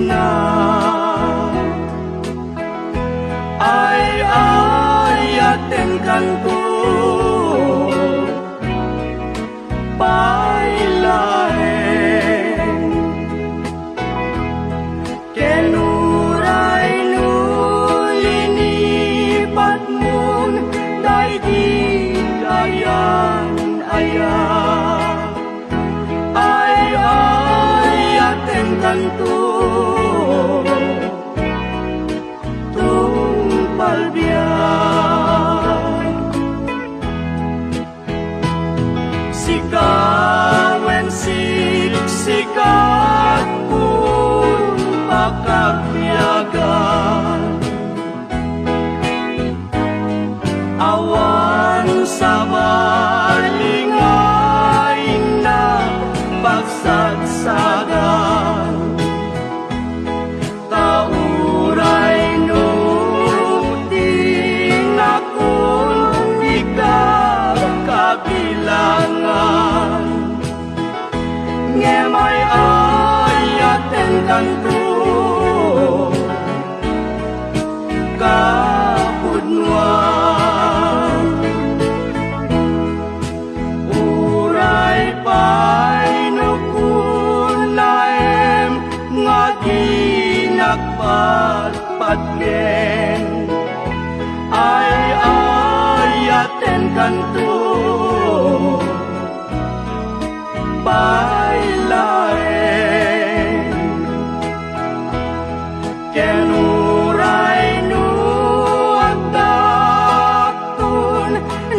na ay ayaten kanto pailaen kenuray nulinipat mun daigdig ayan ay ayaten kanto palbiyan sigawen siksikat pun pakagyagan awan sa balingain na pagsagsagan kabilangan ngemay ayaten kanto kapudnuan uray pay nukun laem nga ginagpatpatgen ay ayaten kanto pailaen kenuray nu agdaktun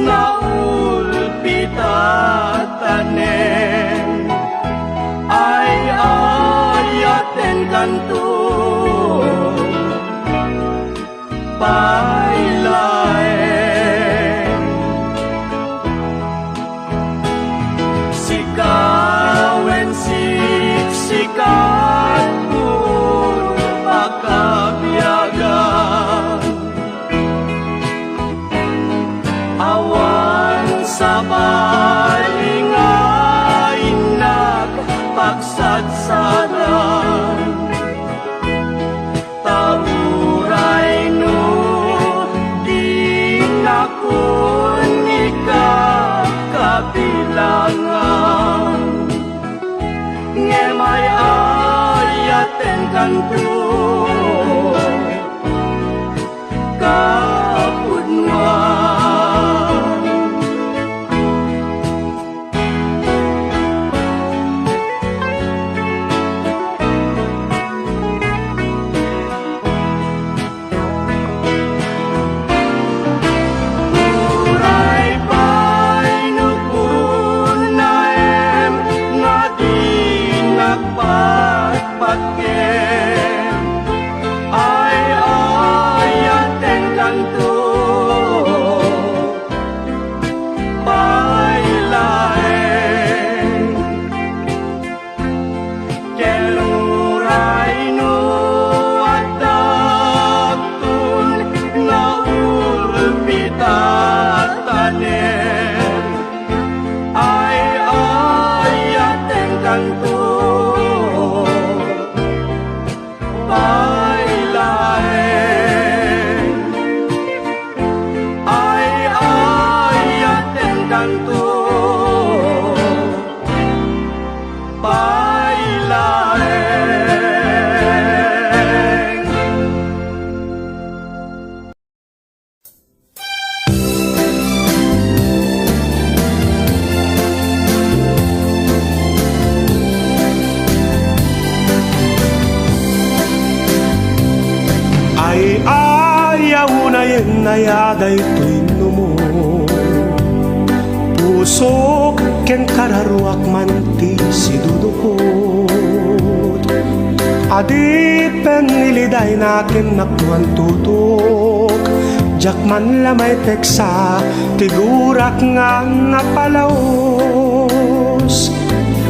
na ulpitatanen ay ayaten kanto pailaen sigawen siksikat pun pagkabiyagan awan sa balingain nagpagsagsagan tauray no di nakun kabilangan ngemay ayaten kanto kapudnuan uray pay nukun naem nga ginagpatpatgen ay ayaten kanto pailaen keluray no agdaktun na ulpitatanen ay ayaten kanto pailaen ay ayaten kanto pailaen ay ayaw na yan nayaday tuwino mo puso ken kararuak man ti sidudukot adi peniliday natin nakuan tutok jak man lamay teksa tigurak nga napalaos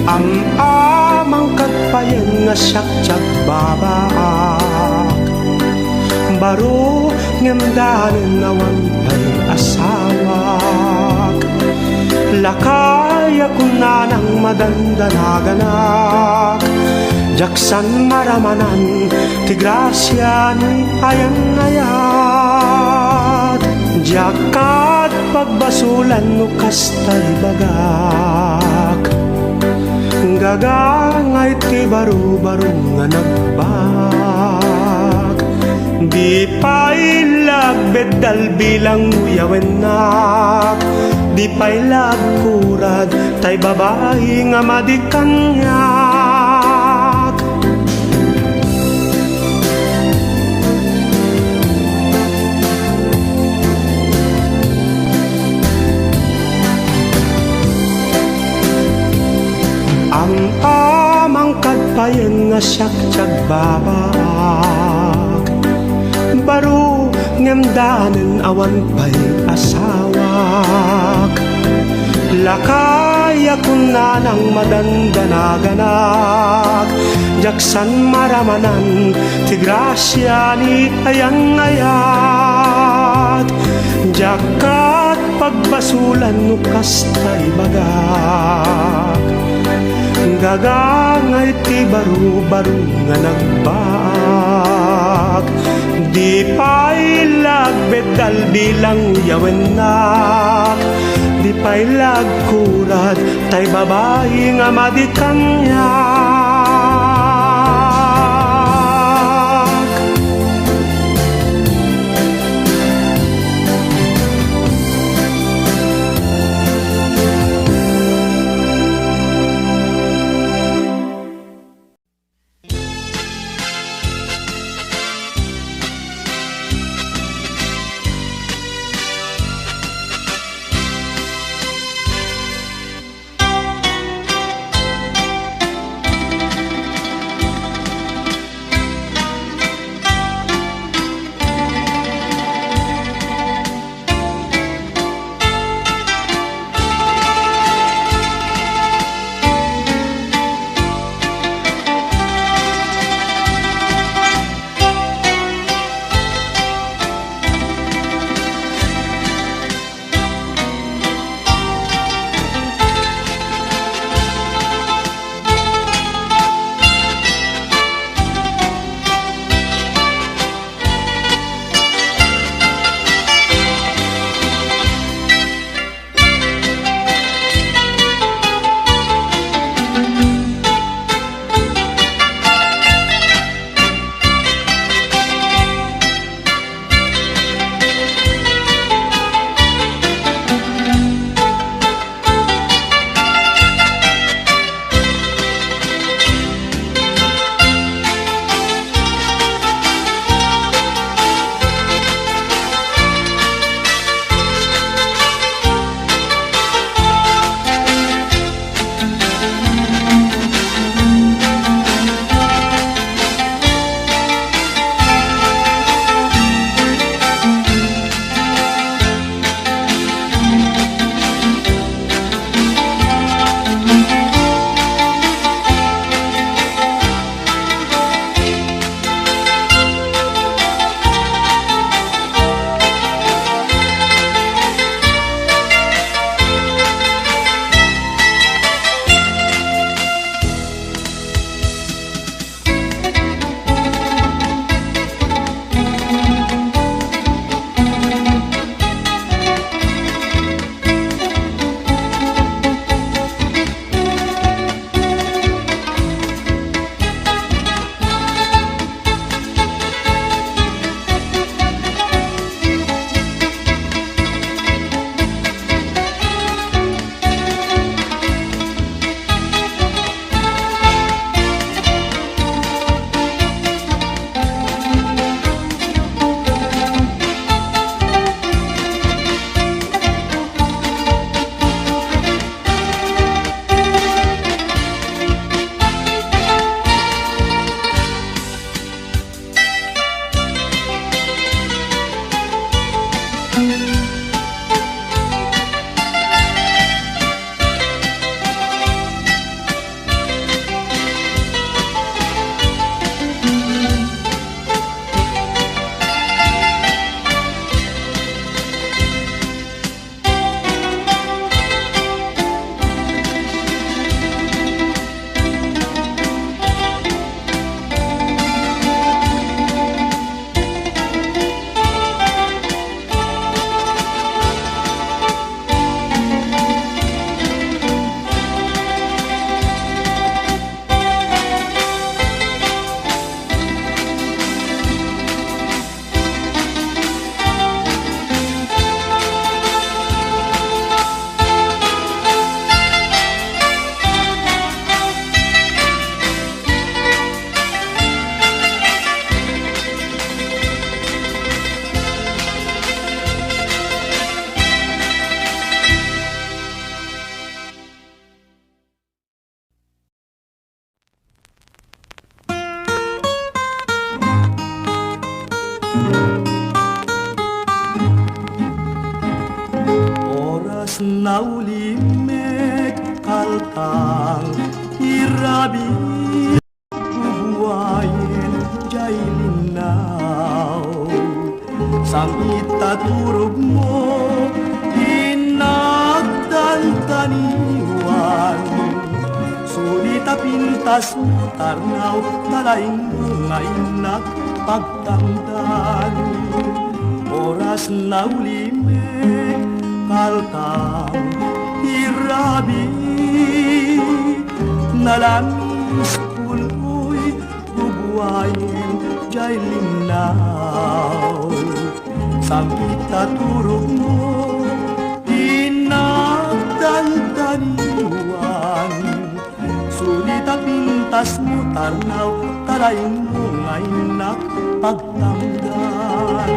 ang amang katpayan nga siyak babaak baro ngemdanen awan pay asawak lakaya kunanang madandanaganak jaksan maramanan ti grasya ni ayang-ayat, jakat pagbasulan no kastay bagak, gagangay ti baro-baro nga nagbak, di pa ilagbedal bilang uyawenak, di pa ilagkurad tay babae nga madikanyak. Ang amang kadpayan nga siyak tiyag-babag, baro ngemdanen awan pa'y asawak, lakaya kun nanang madandanaganag, jaksan maramanan ti grasya ni ayang-ayat, jakat pagbasulan no kastay bagak, gagangay ti baro-baro nga nagbak, di pa ilagbedal bilang yawenak, di pa ilagkurad tay babae nga madikanyak. naulimek kaltang irabi bubuhayin jay linaw samita turog mo inagdantaniwan sulita pintas mo tarnaw talaing mga inak pagtamdan oras na ulimek kaltang irabi nalamis puloy bubuhayin jay linaw samita turog mo inagdantaniwan sulita pintas mo tarnaw talaing mo ngaynak pagtamdan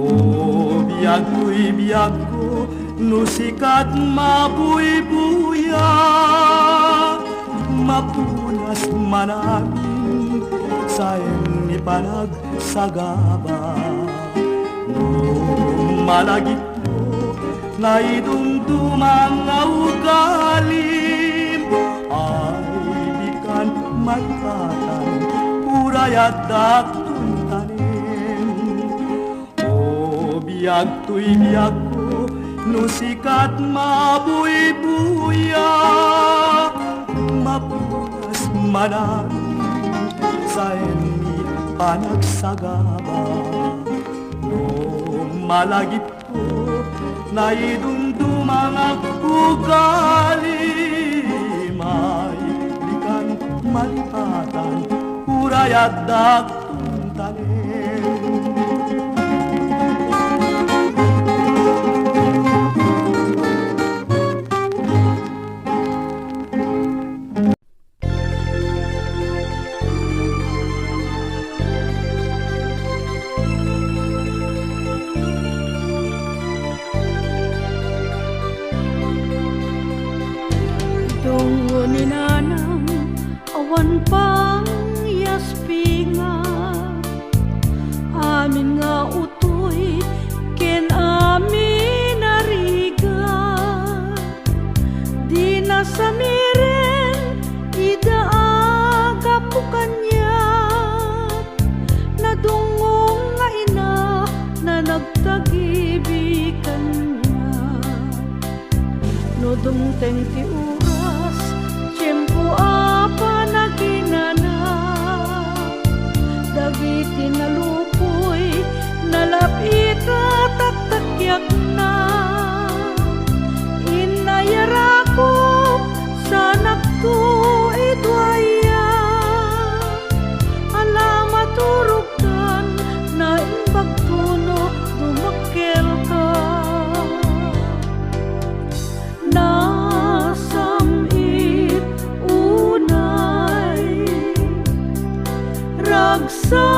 o biyag ko'y biyag ko no sikat mabuybuya mapunas manamin sa ni panagsagaba no malagip ko na idumdumang ugalim ay di kan may patang uray at daktuntanin o biyag to'y biyag ko no sikat mabuybuya mapunas manamin sa ni panagsagaba no malagip ko na idumdumang ugali may likan malipatan uray at daktuntanin Tungo ni nanang awan pang yaspinga amin nga utoy ken amin nariga di na samiren idaaga po kanya nadungong nga ina na nagtagibikan niya no dumteng ti Tiyempo apa naginana dagiti nalupoy nalapita tatakyak na inayarakop sa nagtuidwaya alamat turugtan na imbagtuno dumakkel ka Ragsa